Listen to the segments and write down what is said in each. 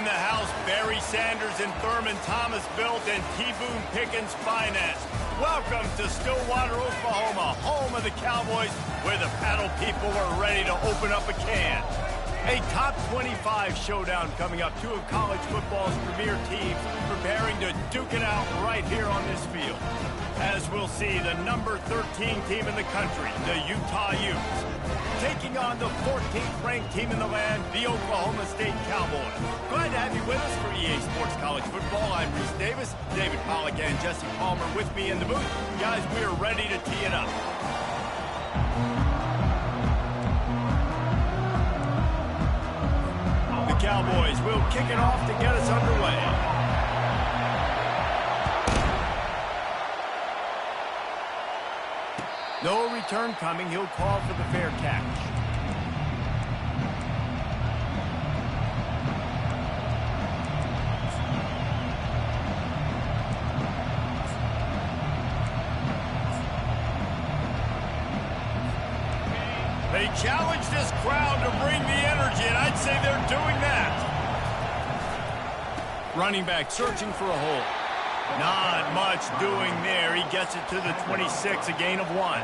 in the house. Barry Sanders and Thurman Thomas built and T. Boone Pickens financed. Welcome to Stillwater, Oklahoma, home of the Cowboys, where the paddle people are ready to open up a can. A top 25 showdown coming up. Two of college football's premier teams preparing to duke it out right here on this field. As we'll see, the number 13 team in the country, the Utah Utes, taking on the 14th ranked team in the land, the Oklahoma State Cowboys. Glad to have you with us for EA Sports College Football. I'm Reese Davis, David Pollack and Jesse Palmer with me in the booth. Guys, we are ready to tee it up. The Cowboys will kick it off to get us underway. No return coming. He'll call for the fair catch. They challenge this crowd to bring the energy, and I'd say they're doing that. Running back searching for a hole. Not much doing there. He gets it to the 26, a gain of 1.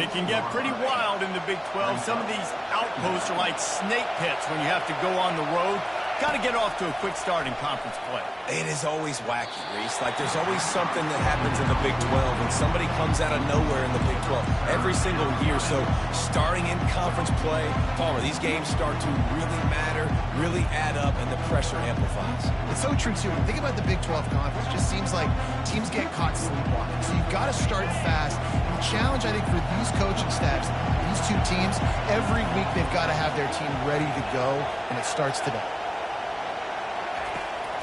It can get pretty wild in the Big 12. Some of these outposts are like snake pits when you have to go on the road. Got to get off to a quick start in conference play. It is always wacky, Reese. Like, there's always something that happens in the Big 12 when somebody comes out of nowhere in the Big 12 every single year. So, starting in conference play, Palmer, these games start to really matter, really add up, and the pressure amplifies. It's so true, too. Think about the Big 12 conference. It just seems like teams get caught sleepwalking. So, you've got to start fast. And the challenge, I think, for these coaching staffs, these two teams, every week they've got to have their team ready to go, and it starts today.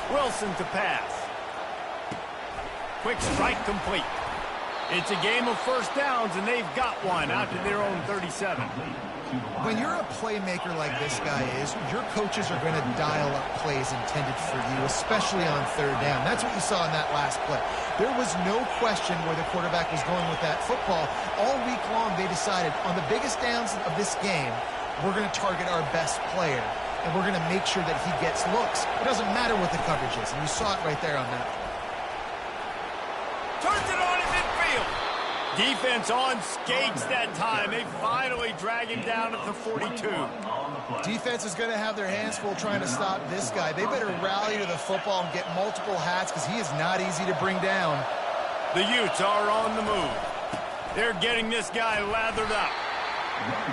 Wilson to pass. Quick strike complete. It's a game of first downs, and they've got one out to their own 37. When you're a playmaker like this guy is, your coaches are going to dial up plays intended for you, especially on third down. That's what you saw in that last play. There was no question where the quarterback was going with that football. All week long, they decided on the biggest downs of this game, we're going to target our best player. And we're going to make sure that he gets looks. It doesn't matter what the coverage is. And you saw it right there on that play. Turns it on in midfield. Defense on skates that time. They finally drag him down at the 42. Defense is going to have their hands full trying to stop this guy. They better rally to the football and get multiple hats because he is not easy to bring down. The Utes are on the move. They're getting this guy lathered up.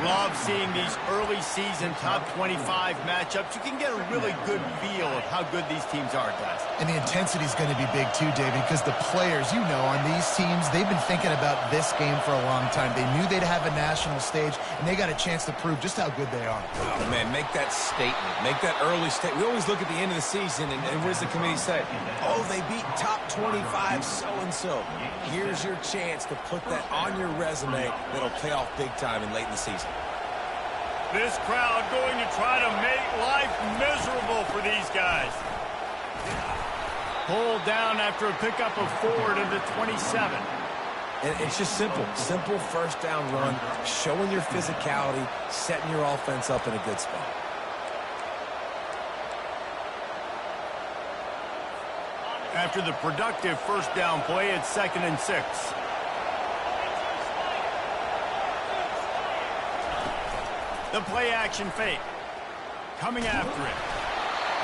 Love seeing these early season top 25 matchups. You can get a really good feel of how good these teams are, guys. And the intensity is going to be big too, David, because the players, you know, on these teams, they've been thinking about this game for a long time. They knew they'd have a national stage, and they got a chance to prove just how good they are. Oh, man, make that statement. Make that early statement. We always look at the end of the season, and what does the committee say? Oh, they beat top 25 so-and-so. Here's your chance to put that on your resume that'll pay off big time in late in the season. This crowd going to try to make life miserable for these guys. Pulled down after a pickup of 4 to the 27. And it's just simple. Simple first down run, showing your physicality, setting your offense up in a good spot. After the productive first down play, it's 2nd and 6. The play action fake. Coming after it.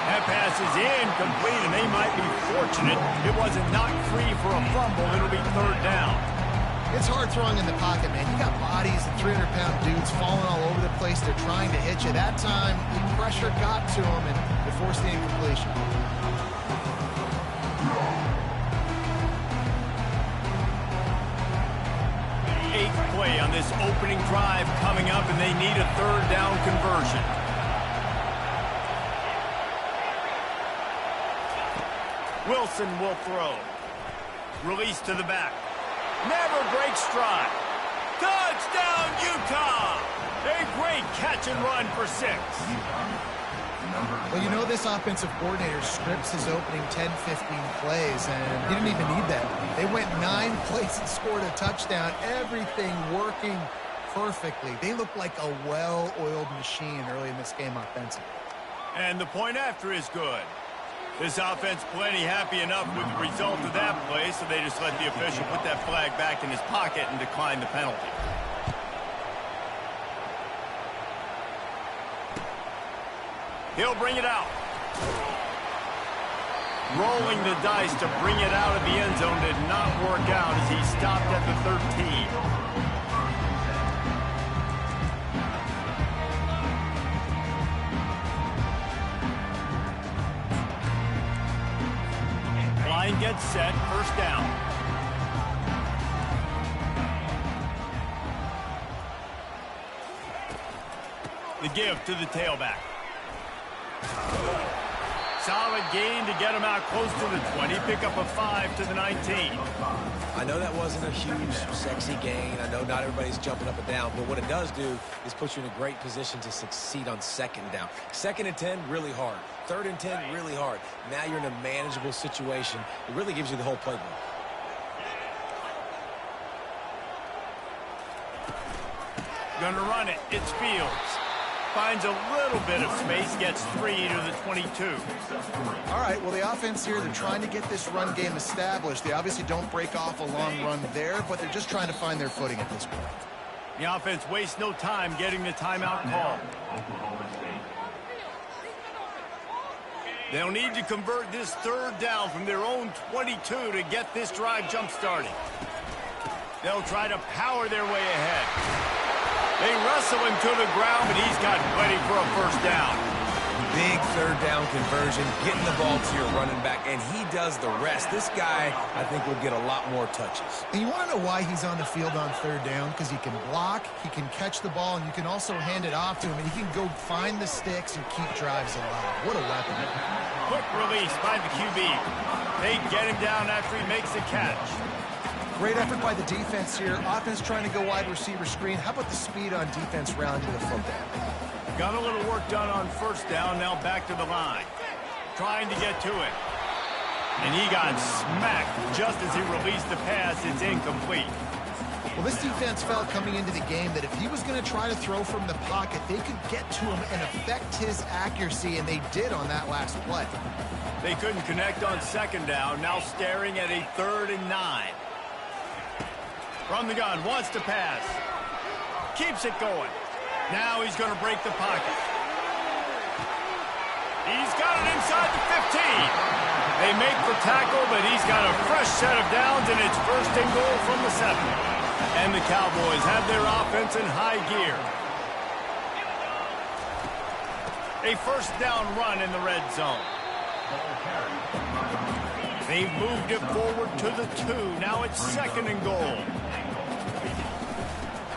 That pass is incomplete, and they might be fortunate it wasn't knocked free for a fumble. It'll be 3rd down. It's hard throwing in the pocket, man. You got bodies and 300-pound dudes falling all over the place. They're trying to hit you. That time, the pressure got to them, and they forced the incompletion. Eighth play on this opening drive coming up, and they need a 3rd down conversion. Wilson will throw. Release to the back. Never breaks stride. Touchdown, Utah! A great catch and run for 6. Well, you know this offensive coordinator scripts his opening 10, 15 plays, and he didn't even need that. They went 9 plays and scored a touchdown. Everything working perfectly. They look like a well-oiled machine early in this game offensively. And the point after is good. This offense plenty happy enough with the result of that play, so they just let the official put that flag back in his pocket and decline the penalty. He'll bring it out. Rolling the dice to bring it out of the end zone did not work out as he stopped at the 13. Line gets set, first down. The give to the tailback. Solid gain to get him out close to the 20. Pick up a 5 to the 19. I know that wasn't a huge, sexy gain. I know not everybody's jumping up and down, but what it does do is put you in a great position to succeed on second down. 2nd and 10, really hard. 3rd and 10, really hard. Now you're in a manageable situation. It really gives you the whole playbook. Gonna run it. It's Fields. Finds a little bit of space, gets 3 to the 22. All right, well, the offense here, they're trying to get this run game established. They obviously don't break off a long run there, but they're just trying to find their footing at this point. The offense wastes no time getting the timeout call. They'll need to convert this 3rd down from their own 22 to get this drive jump-started. They'll try to power their way ahead. They wrestle him to the ground, but he's got plenty for a first down. Big 3rd down conversion, getting the ball to your running back, and he does the rest. This guy, I think, will get a lot more touches. And you want to know why he's on the field on 3rd down? Because he can block, he can catch the ball, and you can also hand it off to him, and he can go find the sticks and keep drives alive. What a weapon. Quick release by the QB. They get him down after he makes the catch. Great effort by the defense here. Offense trying to go wide receiver screen. How about the speed on defense rounding the football? Got a little work done on first down. Now back to the line. Trying to get to it. And he got smacked just as he released the pass. It's incomplete. Well, this defense felt coming into the game that if he was going to try to throw from the pocket, they could get to him and affect his accuracy, and they did on that last play. They couldn't connect on 2nd down. Now staring at a 3rd and 9. From the gun, wants to pass. Keeps it going. Now he's going to break the pocket. He's got it inside the 15. They make the tackle, but he's got a fresh set of downs, and it's 1st and goal from the 7. And the Cowboys have their offense in high gear. A 1st down run in the red zone. They've moved it forward to the 2. Now it's 2nd and goal.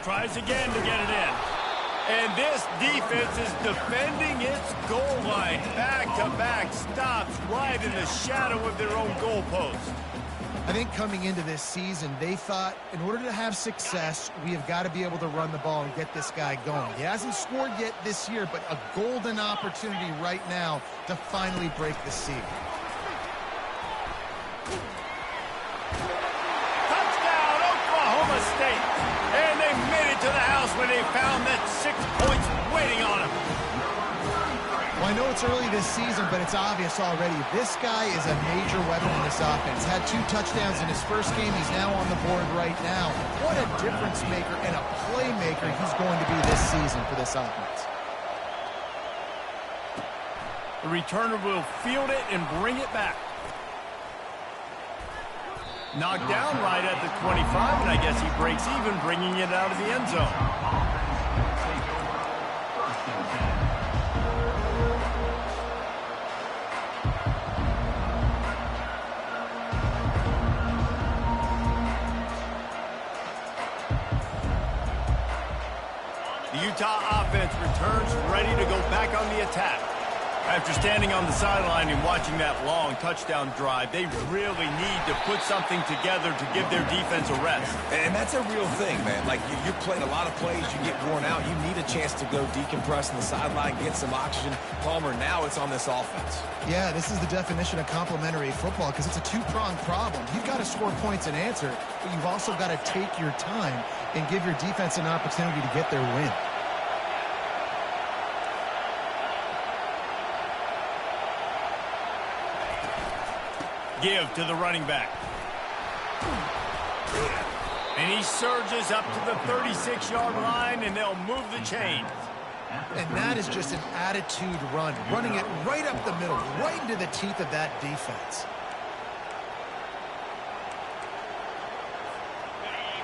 Tries again to get it in. And this defense is defending its goal line. Back-to-back stops right in the shadow of their own goalpost. I think coming into this season, they thought in order to have success, we have got to be able to run the ball and get this guy going. He hasn't scored yet this year, but a golden opportunity right now to finally break the seal. Touchdown, Oklahoma State. And they made it to the house when they found that 6 points waiting on them. Well, I know it's early this season, but it's obvious already. This guy is a major weapon in this offense. Had 2 touchdowns in his first game. He's now on the board right now. What a difference maker and a playmaker he's going to be this season for this offense. The returner will field it and bring it back. Knocked down right at the 25, and I guess he breaks even, bringing it out of the end zone. The Utah offense returns ready to go back on the attack. After standing on the sideline and watching that long touchdown drive, they really need to put something together to give their defense a rest. And that's a real thing, man. Like, you played a lot of plays, you get worn out, you need a chance to go decompress on the sideline, get some oxygen. Palmer, now it's on this offense. Yeah, this is the definition of complementary football because it's a 2-pronged problem. You've got to score points and answer, but you've also got to take your time and give your defense an opportunity to get their win. give to the running back. And he surges up to the 36-yard line, and they'll move the chains. And that is just an attitude run, running it right up the middle, right into the teeth of that defense.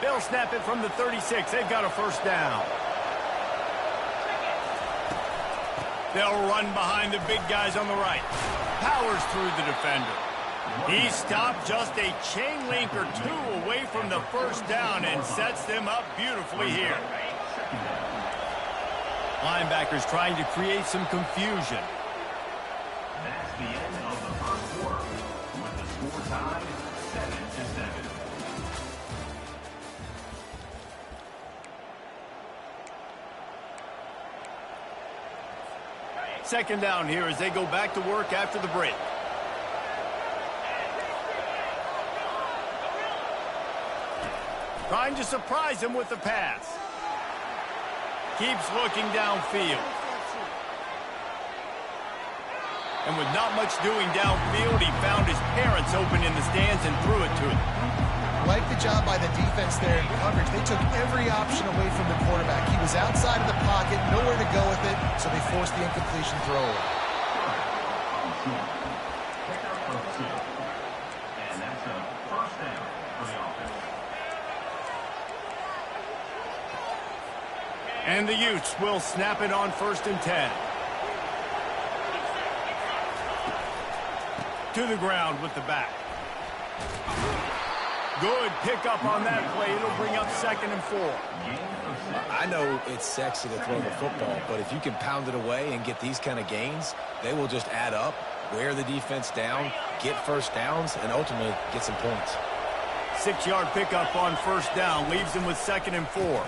They'll snap it from the 36. They've got a first down. They'll run behind the big guys on the right. Powers through the defender. He stopped just a chain link or two away from the first down and sets them up beautifully here. Linebackers trying to create some confusion. That's the end of the first quarter, with the score tied 7-7. Second down here as they go back to work after the break. Trying to surprise him with the pass. Keeps looking downfield. And with not much doing downfield, he found his parents open in the stands and threw it to him. Like the job by the defense there in coverage. They took every option away from the quarterback. He was outside of the pocket, nowhere to go with it, so they forced the incompletion throw away. And that's a first down for the offense. And the Utes will snap it on 1st and 10. To the ground with the back. Good pickup on that play. It'll bring up 2nd and 4. I know it's sexy to throw the football, but if you can pound it away and get these kind of gains, they will just add up, wear the defense down, get first downs, and ultimately get some points. 6-yard pickup on 1st down leaves him with 2nd and 4.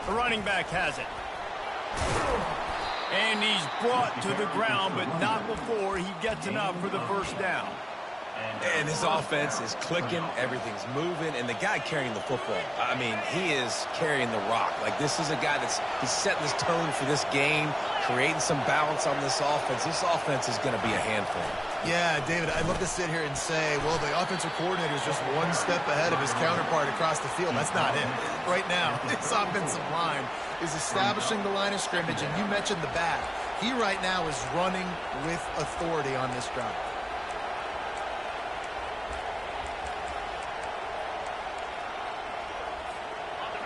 The running back has it. And he's brought to the ground, but not before he gets enough for the first down. And his offense is clicking, everything's moving, and the guy carrying the football, I mean, he is carrying the rock. Like, this is a guy he's setting this tone for this game, creating some balance on this offense. This offense is going to be a handful. Yeah, David, I'd love to sit here and say, well, the offensive coordinator is just one step ahead of his counterpart across the field. That's not it. Right now, this offensive line is establishing the line of scrimmage, and you mentioned the back. He right now is running with authority on this drive.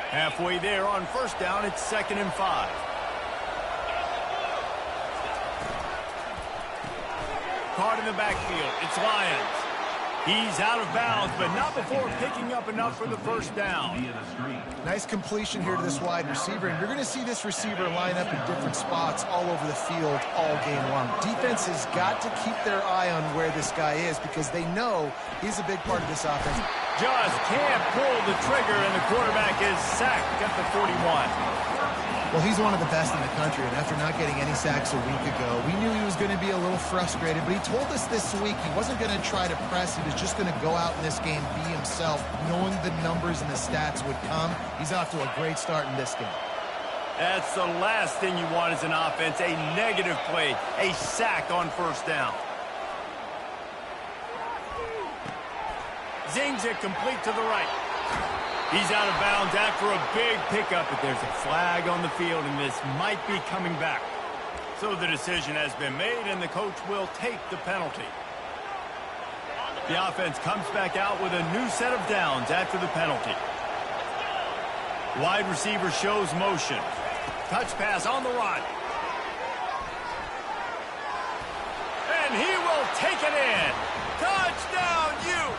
Halfway there on 1st down, it's 2nd and 5. Caught in the backfield. It's Lyons. He's out of bounds, but not before picking up enough for the first down. Nice completion here to this wide receiver, and you're going to see this receiver line up in different spots all over the field all game long. Defense has got to keep their eye on where this guy is because they know he's a big part of this offense. Just can't pull the trigger, and the quarterback is sacked at the 41. Well, he's one of the best in the country, and after not getting any sacks a week ago, we knew he was going to be a little frustrated, but he told us this week he wasn't going to try to press. He was just going to go out in this game, be himself, knowing the numbers and the stats would come. He's off to a great start in this game. That's the last thing you want as an offense, a negative play, a sack on 1st down. Zings it complete to the right. He's out of bounds after a big pickup, but there's a flag on the field, and this might be coming back. So the decision has been made, and the coach will take the penalty. The offense comes back out with a new set of downs after the penalty. Wide receiver shows motion. Touch pass on the run. And he will take it in. Touchdown, Utes!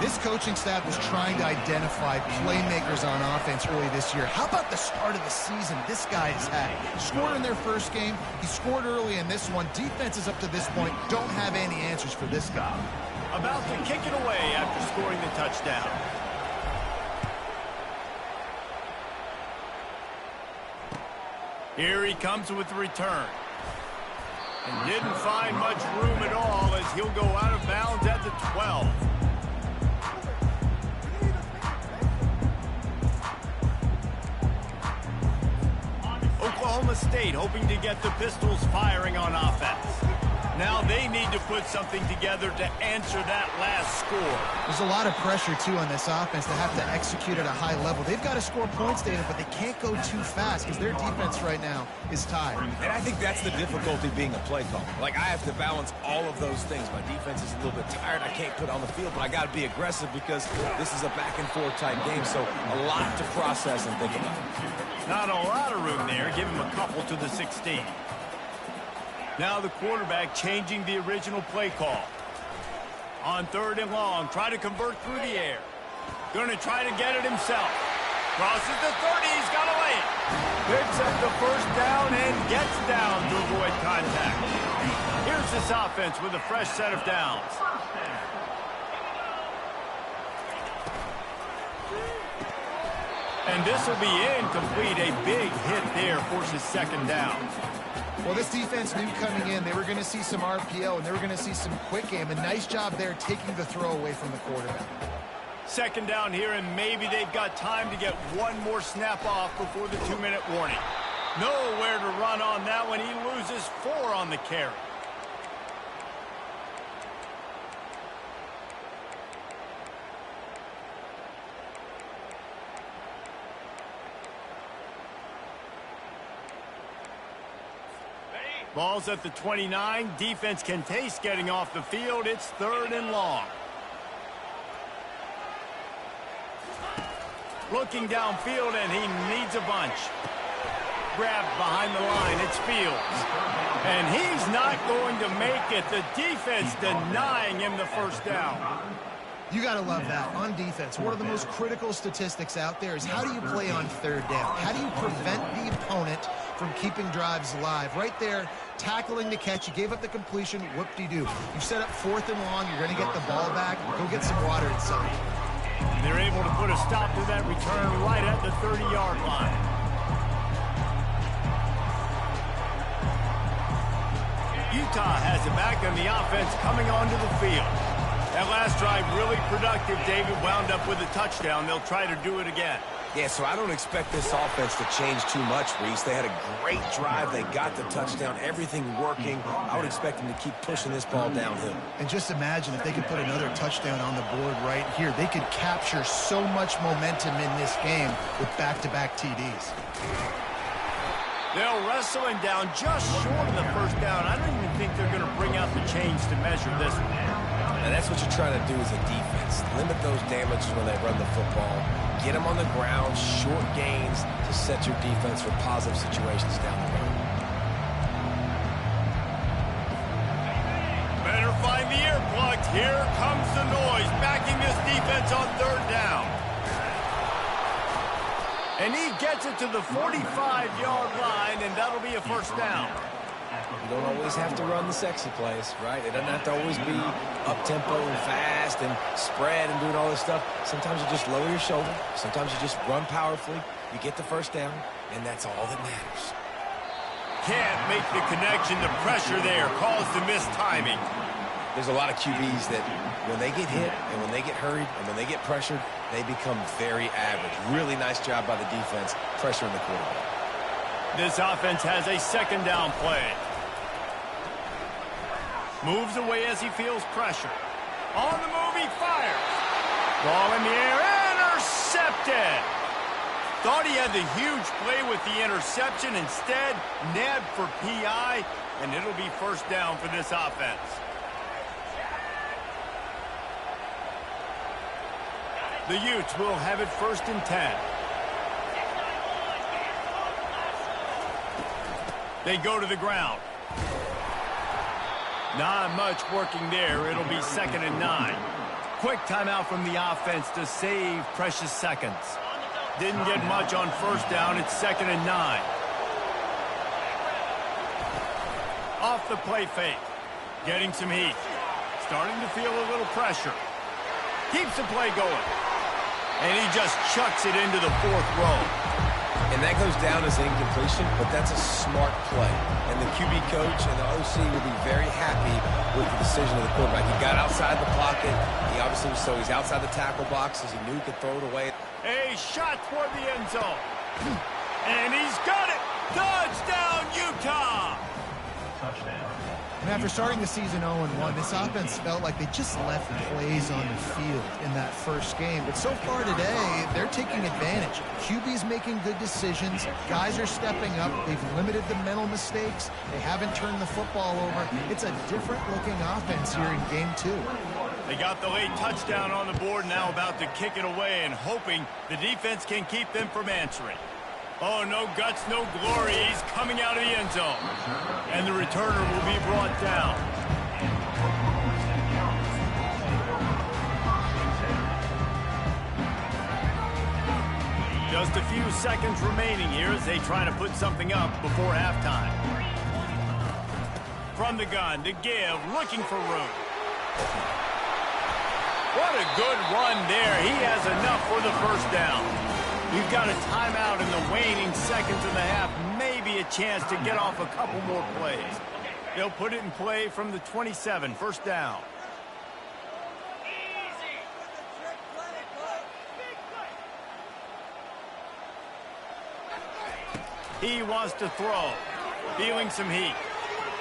This coaching staff was trying to identify playmakers on offense early this year. How about the start of the season this guy has had? Scored in their first game. He scored early in this one. Defenses up to this point don't have any answers for this guy. About to kick it away after scoring the touchdown. Here he comes with the return. And didn't find much room at all as he'll go out of bounds at the 12. Oklahoma State hoping to get the Pistols firing on offense. Now they need to put something together to answer that last score. There's a lot of pressure, too, on this offense to have to execute at a high level. They've got to score points, David, but they can't go too fast because their defense right now is tired. And I think that's the difficulty being a play caller. Like, I have to balance all of those things. My defense is a little bit tired. I can't put on the field, but I got to be aggressive because this is a back-and-forth type game, so a lot to process and think about. Not a lot of room there. Give him a couple to the 16. Now the quarterback changing the original play call. On 3rd and long, try to convert through the air. Going to try to get it himself. Crosses the 30, he's got to lay it. Picks up the first down and gets down to avoid contact. Here's this offense with a fresh set of downs. And this will be incomplete. A big hit there forces 2nd down. Well, this defense knew coming in they were going to see some RPO and they were going to see some quick game. A nice job there taking the throw away from the quarterback. 2nd down here, and maybe they've got time to get one more snap off before the 2-minute warning. Nowhere to run on that one. He loses 4 on the carry. Ball's at the 29. Defense can taste getting off the field. It's 3rd and long. Looking downfield, and he needs a bunch. Grabbed behind the line. It's Fields. And he's not going to make it. The defense denying him the first down. You got to love that. On defense, one of the most critical statistics out there is how do you play on 3rd down? How do you prevent the opponent from keeping drives alive? Right there, tackling the catch. You gave up the completion. Whoop-de-doo. You set up 4th and long. You're going to get the ball back. Go get some water inside. They're able to put a stop to that return right at the 30-yard line. Utah has it back, and the offense coming onto the field. That last drive really productive. David wound up with a touchdown. They'll try to do it again. Yeah, so I don't expect this offense to change too much, Reese. They had a great drive. They got the touchdown. Everything working. I would expect them to keep pushing this ball downhill. And just imagine if they could put another touchdown on the board right here. They could capture so much momentum in this game with back-to-back TDs. They'll wrestle him down just short of the first down. I don't even think they're going to bring out the chains to measure this one. And that's what you're trying to do as a defense. Limit those damages when they run the football. Get them on the ground, short gains to set your defense for positive situations down the road. Better find the earplugs. Here comes the noise, backing this defense on 3rd down. And he gets it to the 45-yard line, and that'll be a first down. You don't always have to run the sexy plays, right? It doesn't have to always be up-tempo and fast and spread and doing all this stuff. Sometimes you just lower your shoulder. Sometimes you just run powerfully. You get the first down, and that's all that matters. Can't make the connection. The pressure there caused the missed timing. There's a lot of QBs that when they get hit and when they get hurried and when they get pressured, they become very average. Really nice job by the defense pressuring the quarterback. This offense has a 2nd down play. Moves away as he feels pressure. On the move, he fires. Ball in the air, intercepted. Thought he had the huge play with the interception. Instead, nabbed for PI, and it'll be first down for this offense. The Utes will have it 1st and 10. They go to the ground. Not much working there. It'll be 2nd and 9. Quick timeout from the offense to save precious seconds. Didn't get much on first down. It's 2nd and 9. Off the play fake. Getting some heat. Starting to feel a little pressure. Keeps the play going. And he just chucks it into the 4th row. And that goes down as an incompletion, but that's a smart play. And the QB coach and the OC will be very happy with the decision of the quarterback. He got outside the pocket. He obviously was so he's outside the tackle boxes. He knew he could throw it away. A shot toward the end zone. And he's got it. Touchdown, Utah. Touchdown. And after starting the season 0-1, this offense felt like they just left plays on the field in that first game. But so far today, they're taking advantage. QB's making good decisions. Guys are stepping up. They've limited the mental mistakes. They haven't turned the football over. It's a different-looking offense here in Game 2. They got the late touchdown on the board, now about to kick it away and hoping the defense can keep them from answering. Oh, no guts, no glory. He's coming out of the end zone. And the returner will be brought down. Just a few seconds remaining here as they try to put something up before halftime. From the gun to give, looking for room. What a good run there. He has enough for the first down. We've got a timeout in the waning seconds of the half. Maybe a chance to get off a couple more plays. They'll put it in play from the 27, first down. He wants to throw. Feeling some heat.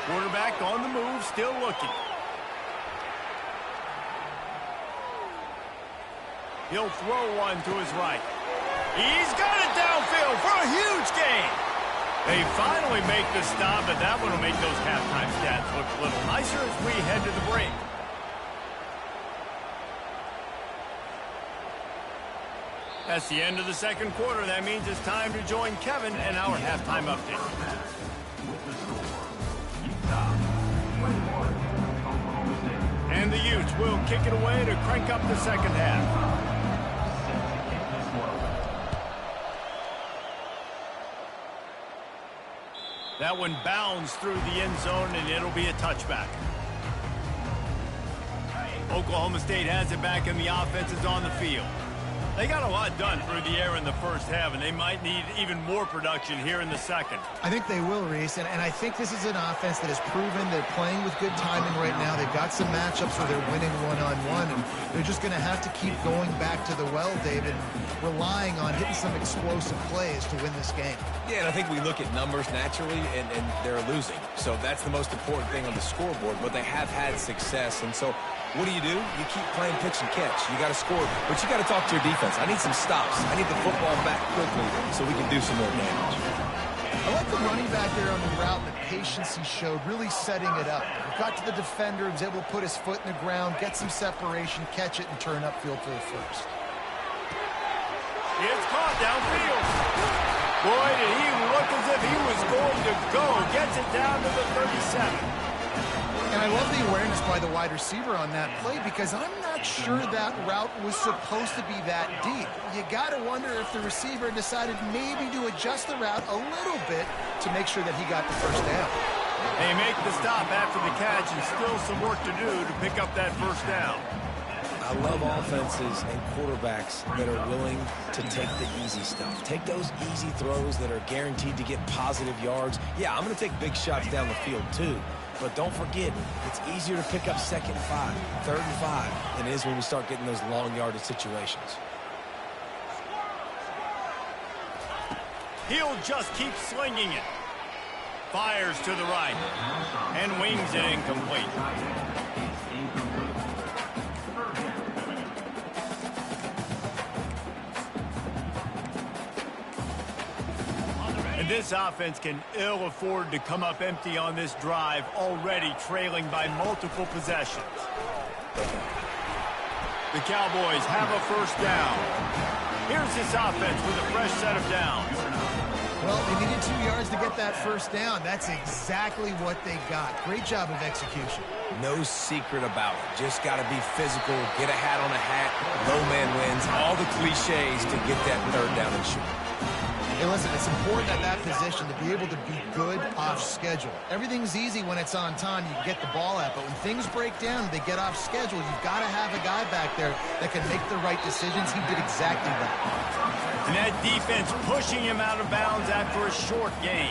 Quarterback on the move, still looking. He'll throw one to his right. He's got it downfield for a huge gain. They finally make the stop, but that one will make those halftime stats look a little nicer as we head to the break. That's the end of the second quarter. That means it's time to join Kevin and our halftime update. And the Utes will kick it away to crank up the second half. That one bounds through the end zone, and it'll be a touchback. Oklahoma State has it back, and the offense is on the field. They got a lot done through the air in the first half, and they might need even more production here in the second. I think they will, Reese, and I think this is an offense that has proven they're playing with good timing right now. They've got some matchups where they're winning one-on-one, and they're just going to have to keep going back to the well, David, relying on hitting some explosive plays to win this game. Yeah, and I think we look at numbers naturally, and they're losing. So that's the most important thing on the scoreboard, but they have had success. And so what do? You keep playing pitch and catch. You got to score, but you got to talk to your defense. I need some stops. I need the football back quickly so we can do some more damage. I like the running back there on the route, the patience he showed, really setting it up. He got to the defender, was able to put his foot in the ground, get some separation, catch it, and turn upfield for the first. It's caught downfield. Boy, did he look as if he was going to go. Gets it down to the 37. And I love the awareness by the wide receiver on that play because I'm not sure that route was supposed to be that deep. You got to wonder if the receiver decided maybe to adjust the route a little bit to make sure that he got the first down. They make the stop after the catch and still some work to do to pick up that first down. I love offenses and quarterbacks that are willing to take the easy stuff. Take those easy throws that are guaranteed to get positive yards. Yeah, I'm going to take big shots down the field too. But don't forget, it's easier to pick up 2nd and 5, 3rd and 5 than it is when we start getting those long yardage situations. He'll just keep slinging it. Fires to the right and wings it incomplete. And this offense can ill afford to come up empty on this drive, already trailing by multiple possessions. The Cowboys have a first down. Here's this offense with a fresh set of downs. Well, they needed 2 yards to get that first down. That's exactly what they got. Great job of execution. No secret about it. Just got to be physical, get a hat on a hat, low man wins, all the cliches to get that 3rd down and short. Hey, listen, it's important at that position to be able to be good off schedule. Everything's easy when it's on time. You can get the ball out. But when things break down, they get off schedule, you've got to have a guy back there that can make the right decisions. He did exactly that. And that defense pushing him out of bounds after a short gain.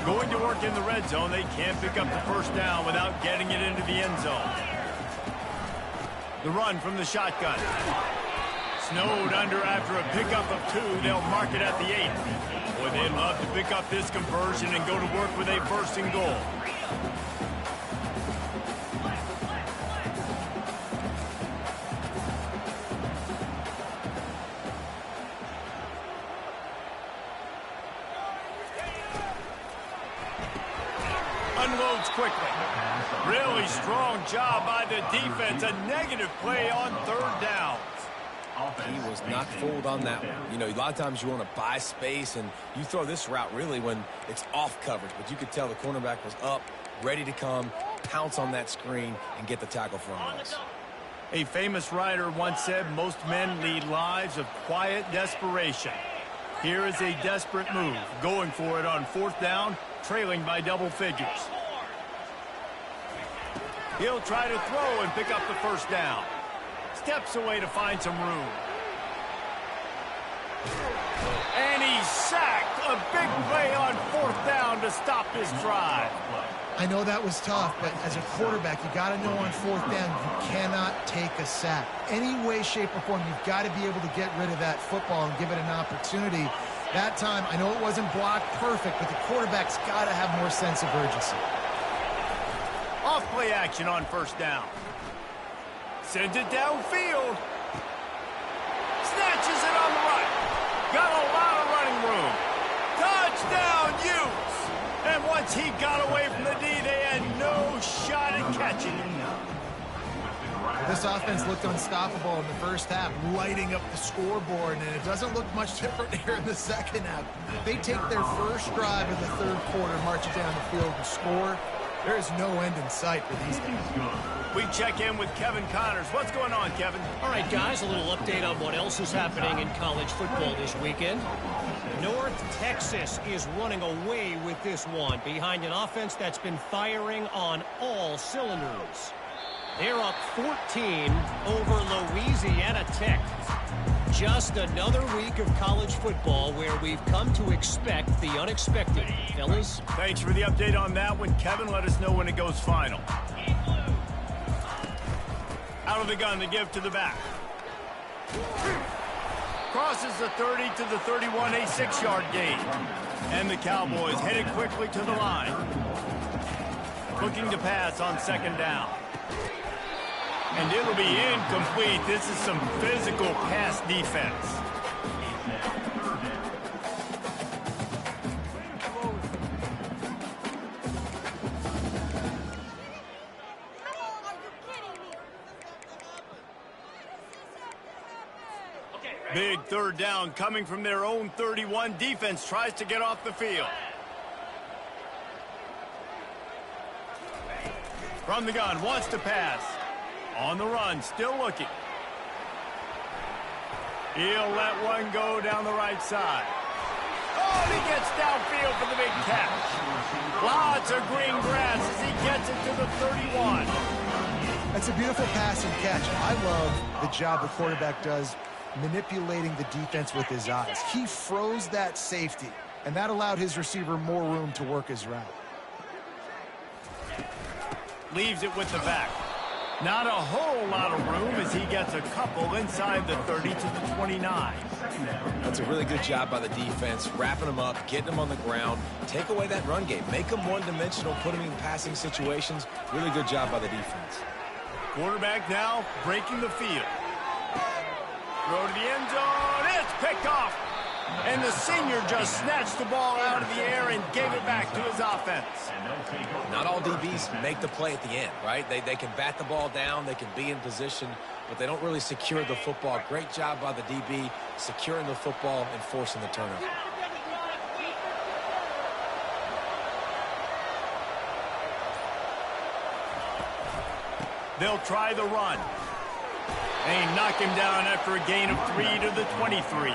Going to work in the red zone, they can't pick up the first down without getting it into the end zone. The run from the shotgun. Snowed under after a pickup of 2. They'll mark it at the 8. Boy, they'd love to pick up this conversion and go to work with a 1st and goal. downs quickly. Really strong job by the defense. A negative play on third downs. He was not fooled on that one. You know, a lot of times you want to buy space, and you throw this route really when it's off coverage. But you could tell the cornerback was up, ready to come, pounce on that screen, and get the tackle for a loss. A famous writer once said, most men lead lives of quiet desperation. Here is a desperate move, going for it on fourth down, trailing by double figures. He'll try to throw and pick up the first down. Steps away to find some room. And he's sacked. A big play on fourth down to stop this drive. I know that was tough, but as a quarterback, you got to know on fourth down, you cannot take a sack. Any way, shape, or form, you've got to be able to get rid of that football and give it an opportunity. That time, I know it wasn't blocked perfect, but the quarterback's got to have more sense of urgency. Off play action on first down. Sends it downfield. Snatches it on the right. Got a lot of running room. Touchdown, Utes! And once he got away from the D, they had no shot at catching him. This offense looked unstoppable in the first half, lighting up the scoreboard, and it doesn't look much different here in the second half. They take their first drive in the third quarter, march it down the field and score. There is no end in sight for these guys. We check in with Kevin Connors. What's going on, Kevin? All right, guys, a little update on what else is happening in college football this weekend. North Texas is running away with this one behind an offense that's been firing on all cylinders. They're up 14 over Louisiana Tech. Just another week of college football where we've come to expect the unexpected. Fellas? Thanks for the update on that one, Kevin. Let us know when it goes final. Out of the gun to give to the back. Crosses the 30 to the 31, a 6-yard gain. And the Cowboys headed quickly to the line. Looking to pass on second down. And it'll be incomplete. This is some physical pass defense. Big third down coming from their own 31. Defense tries to get off the field. From the gun, wants to pass. On the run, still looking. He'll let one go down the right side. Oh, he gets downfield for the big catch. Lots of green grass as he gets it to the 31. That's a beautiful pass and catch. I love the job the quarterback does manipulating the defense with his eyes. He froze that safety, and that allowed his receiver more room to work his route. Leaves it with the back. Not a whole lot of room as he gets a couple inside the 30 to the 29. That's a really good job by the defense, wrapping them up, getting them on the ground, take away that run game, make them one-dimensional, put them in passing situations. Really good job by the defense. Quarterback now breaking the field. Throw to the end zone. It's picked off. And the senior just snatched the ball out of the air and gave it back to his offense. Not all DBs make the play at the end, right? They can bat the ball down, they can be in position, but they don't really secure the football. Great job by the DB securing the football and forcing the turnover. They'll try the run. They knock him down after a gain of 3 to the 23.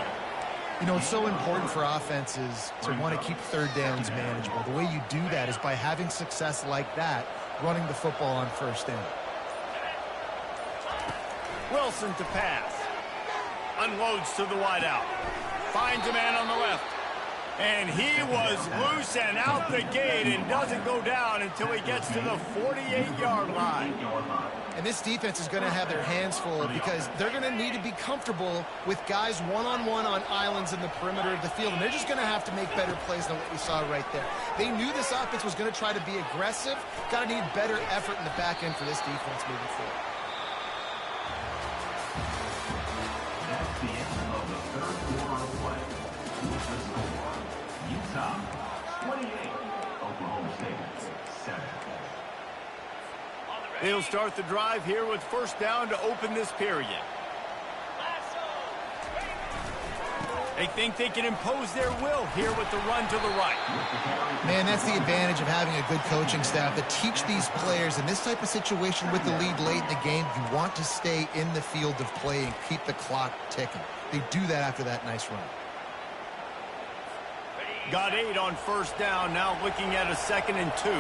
You know, it's so important for offenses to want to keep third downs manageable. The way you do that is by having success like that, running the football on first down. Wilson to pass. Unloads to the wideout. Finds a man on the left. And he was loose and out the gate and doesn't go down until he gets to the 48-yard line. And this defense is going to have their hands full because they're going to need to be comfortable with guys one-on-one on islands in the perimeter of the field. And they're just going to have to make better plays than what we saw right there. They knew this offense was going to try to be aggressive. Got to need better effort in the back end for this defense moving forward. That's the end of the third quarter of play. With the score, Utah 28, Oklahoma State 7. They'll start the drive here with first down to open this period. They think they can impose their will here with the run to the right. Man, that's the advantage of having a good coaching staff that teach these players in this type of situation with the lead late in the game. You want to stay in the field of play and keep the clock ticking. They do that after that nice run. Got 8 on first down, now looking at a 2nd and 2.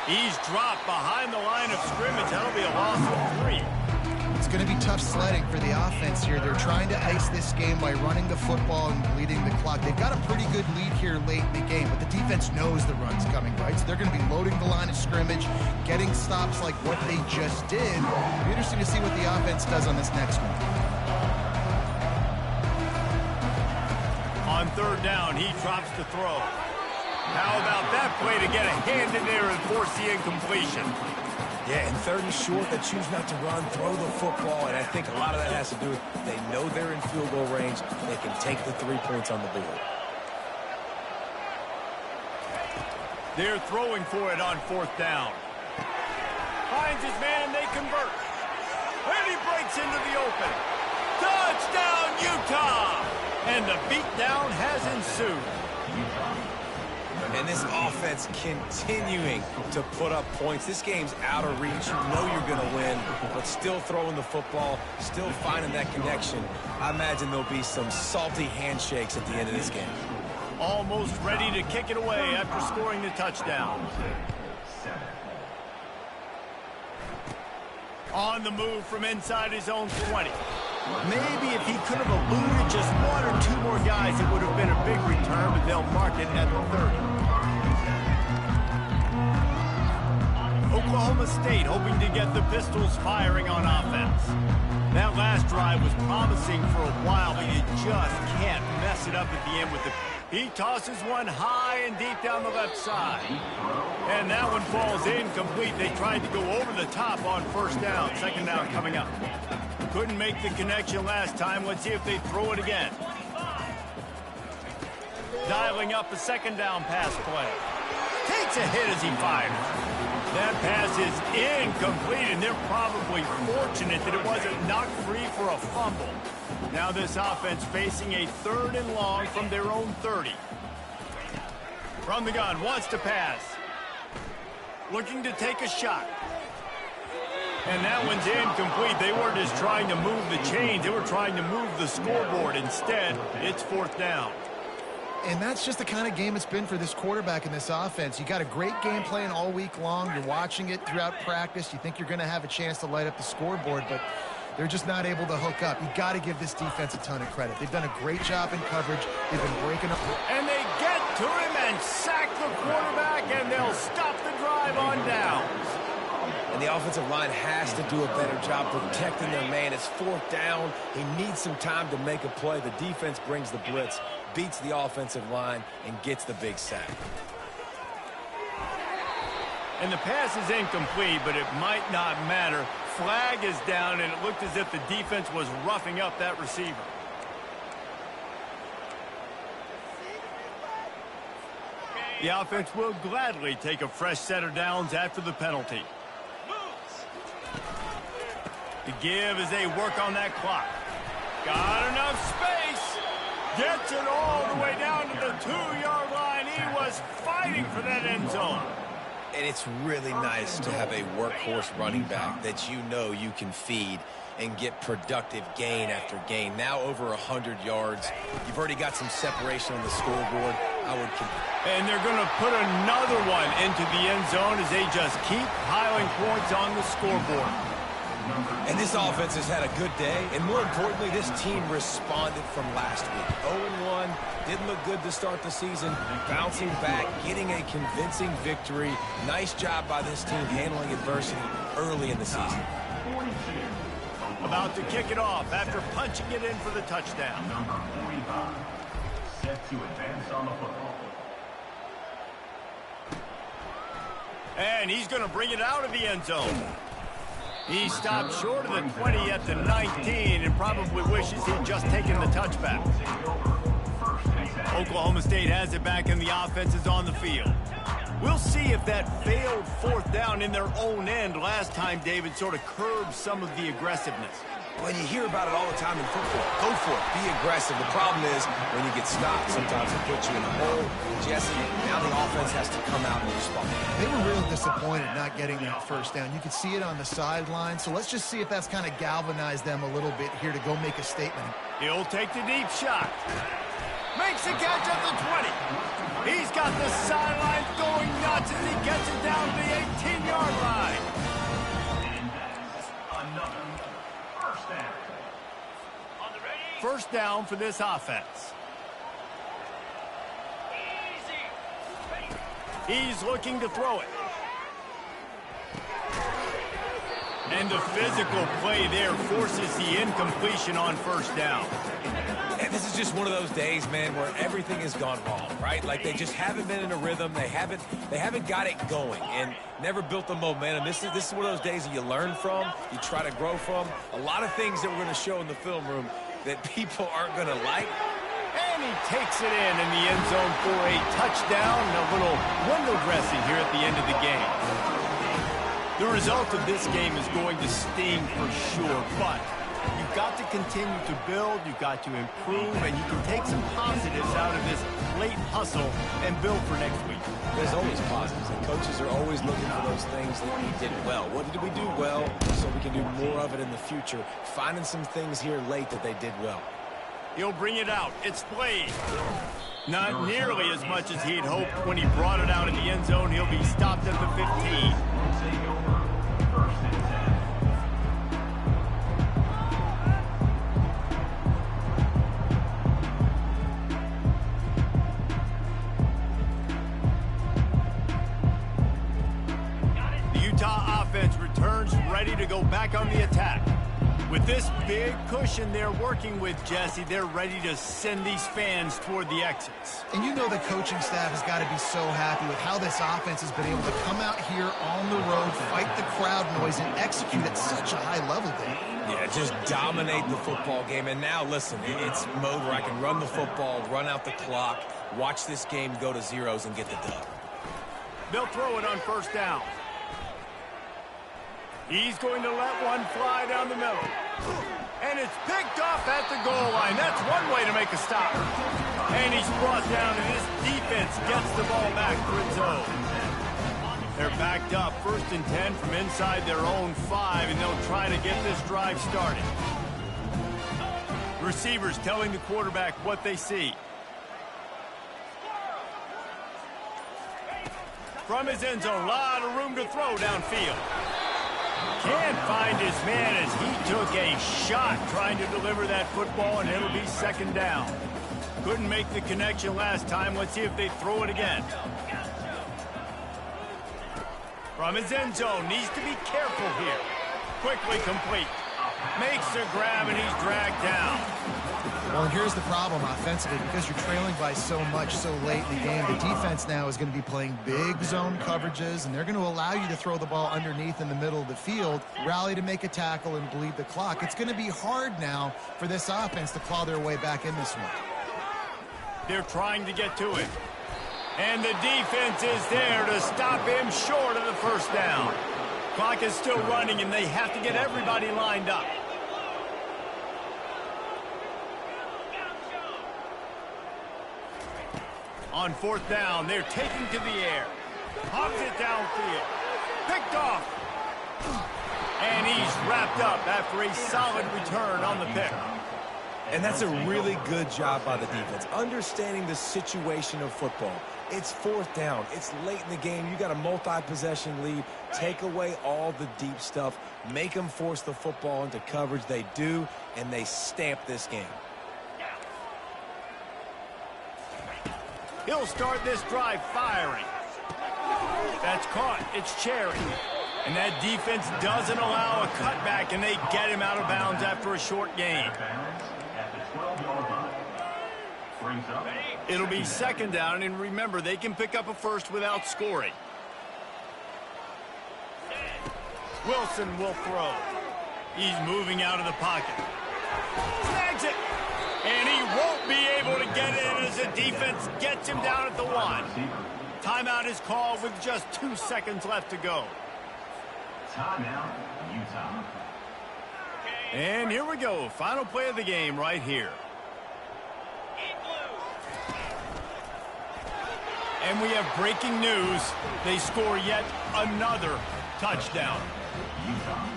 He's dropped behind the line of scrimmage. That'll be a loss of 3. It's going to be tough sledding for the offense here. They're trying to ice this game by running the football and bleeding the clock. They've got a pretty good lead here late in the game, but the defense knows the run's coming, right? So they're going to be loading the line of scrimmage, getting stops like what they just did. It'll be interesting to see what the offense does on this next one. On third down, he drops to throw. How about that play to get a hand in there and force the incompletion? Yeah, and 3rd and short, they choose not to run, throw the football, and I think a lot of that has to do with they know they're in field goal range. They can take the 3 points on the board. They're throwing for it on 4th down. Finds his man, and they convert. And he breaks into the open. Touchdown, Utah! And the beatdown has ensued. And this offense continuing to put up points. This game's out of reach. You know you're going to win, but still throwing the football, still finding that connection. I imagine there'll be some salty handshakes at the end of this game. Almost ready to kick it away after scoring the touchdown. On the move from inside his own 20. Maybe if he could have eluded just 1 or 2 more guys, it would have been a big return, but they'll mark it at the 30. Oklahoma State hoping to get the Pistols firing on offense. That last drive was promising for a while, but you just can't mess it up at the end with the... He tosses one high and deep down the left side. And that one falls incomplete. They tried to go over the top on first down. 2nd down coming up. Couldn't make the connection last time. Let's see if they throw it again. Dialing up a 2nd down pass play. Takes a hit as he fires. That pass is incomplete, and they're probably fortunate that it wasn't knocked free for a fumble. Now this offense facing a 3rd and long from their own 30. From the gun, wants to pass. Looking to take a shot. And that one's incomplete. They weren't just trying to move the chains. They were trying to move the scoreboard. Instead, it's 4th down. And that's just the kind of game it's been for this quarterback in this offense. You got a great game plan all week long. You're watching it throughout practice. You think you're going to have a chance to light up the scoreboard, but they're just not able to hook up. You got to give this defense a ton of credit. They've done a great job in coverage. They've been breaking up. And they get to him and sack the quarterback, and they'll stop the drive on downs. And the offensive line has to do a better job protecting their man. It's 4th down. He needs some time to make a play. The defense brings the blitz, beats the offensive line, and gets the big sack. And the pass is incomplete, but it might not matter. Flag is down, and it looked as if the defense was roughing up that receiver. The offense will gladly take a fresh set of downs after the penalty. The give as they work on that clock. Got enough space. Gets it all the way down to the 2-yard line. He was fighting for that end zone. And it's really nice to have a workhorse running back that you know you can feed and get productive gain after gain. Now over 100 yards. You've already got some separation on the scoreboard. And they're going to put another one into the end zone as they just keep piling points on the scoreboard. And this offense has had a good day, and more importantly, this team responded from last week. 0-1, didn't look good to start the season, bouncing back, getting a convincing victory. Nice job by this team handling adversity early in the season. About to kick it off after punching it in for the touchdown. Number 45, set to advance on the football. And he's going to bring it out of the end zone. He stopped short of the 20 at the 19 and probably wishes he'd just taken the touchback. Oklahoma State has it back and the offense is on the field. We'll see if that failed fourth down in their own end last time, David, sort of curbed some of the aggressiveness. When you hear about it all the time in football, go for it, be aggressive. The problem is when you get stopped, sometimes it puts you in a hole. Jesse, now the offense has to come out and respond. They were real disappointed not getting that first down. You could see it on the sideline, so let's just see if that's kind of galvanized them a little bit here to go make a statement. He'll take the deep shot. Makes the catch at the 20. He's got the sideline going nuts as he gets it down to the 18-yard line. First down for this offense. He's looking to throw it. And the physical play there forces the incompletion on first down. And this is just one of those days, man, where everything has gone wrong, right? Like they just haven't been in a rhythm. They haven't got it going and never built the momentum. This is one of those days that you learn from, you try to grow from. A lot of things that we're going to show in the film room that people aren't going to like. And he takes it in the end zone for a touchdown. A little window dressing here at the end of the game. The result of this game is going to sting for sure, but you've got to continue to build, you've got to improve, and you can take some positives out of this late hustle and build for next week. There's always positives, and coaches are always looking for those things that we did well. What did we do well so we can do more of it in the future? Finding some things here late that they did well. He'll bring it out. It's Blade. Not nearly as much as he'd hoped when he brought it out in the end zone. He'll be stopped at the 15. Ready to go back on the attack. With this big cushion they're working with, Jesse, they're ready to send these fans toward the exits. And you know the coaching staff has got to be so happy with how this offense has been able to come out here on the road, fight the crowd noise, and execute at such a high level, Dave. Yeah, just dominate the football game. And now, listen, it's mode where I can run the football, run out the clock, watch this game go to zeros and get the dub. They'll throw it on first down. He's going to let one fly down the middle. And it's picked off at the goal line. That's one way to make a stop. And he's brought down, and this defense gets the ball back for its own. They're backed up, 1st and 10 from inside their own 5, and they'll try to get this drive started. Receivers telling the quarterback what they see. From his end zone, a lot of room to throw downfield. Can't find his man as he took a shot trying to deliver that football, and it'll be 2nd down. Couldn't make the connection last time. Let's see if they throw it again. From his end zone, needs to be careful here. Quickly complete. Makes the grab, and he's dragged down. Well, and here's the problem offensively. Because you're trailing by so much so late in the game, the defense now is going to be playing big zone coverages, and they're going to allow you to throw the ball underneath in the middle of the field, rally to make a tackle, and bleed the clock. It's going to be hard now for this offense to claw their way back in this one. They're trying to get to it. And the defense is there to stop him short of the first down. Clock is still running, and they have to get everybody lined up. On 4th down, they're taking to the air. Pops it downfield. Picked off. And he's wrapped up after a solid return on the pick. And that's a really good job by the defense, understanding the situation of football. It's 4th down. It's late in the game. You got a multi-possession lead. Take away all the deep stuff. Make them force the football into coverage. They do, and they stamp this game. He'll start this drive firing. That's caught. It's Cherry. And that defense doesn't allow a cutback, and they get him out of bounds after a short gain. It'll be 2nd down, and remember, they can pick up a first without scoring. Wilson will throw. He's moving out of the pocket. Snags it. And he won't be able to get in as the defense gets him down at the 1. Timeout is called with just 2 seconds left to go. Timeout, Utah. And here we go. Final play of the game right here. And we have breaking news. They score yet another touchdown.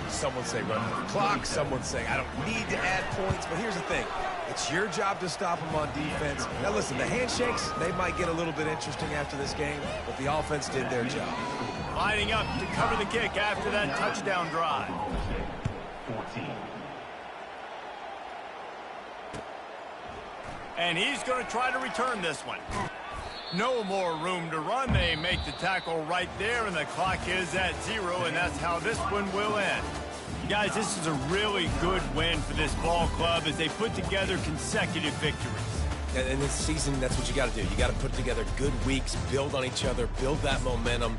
Some would say run the clock. Some would say I don't need to add points. But here's the thing. It's your job to stop them on defense. Now, listen, the handshakes, they might get a little bit interesting after this game, but the offense did their job. Lining up to cover the kick after that touchdown drive. 14. And he's going to try to return this one. No more room to run. They make the tackle right there, and the clock is at 0, and that's how this one will end. Guys, this is a really good win for this ball club as they put together consecutive victories. And in this season, that's what you got to do. You got to put together good weeks, build on each other, build that momentum.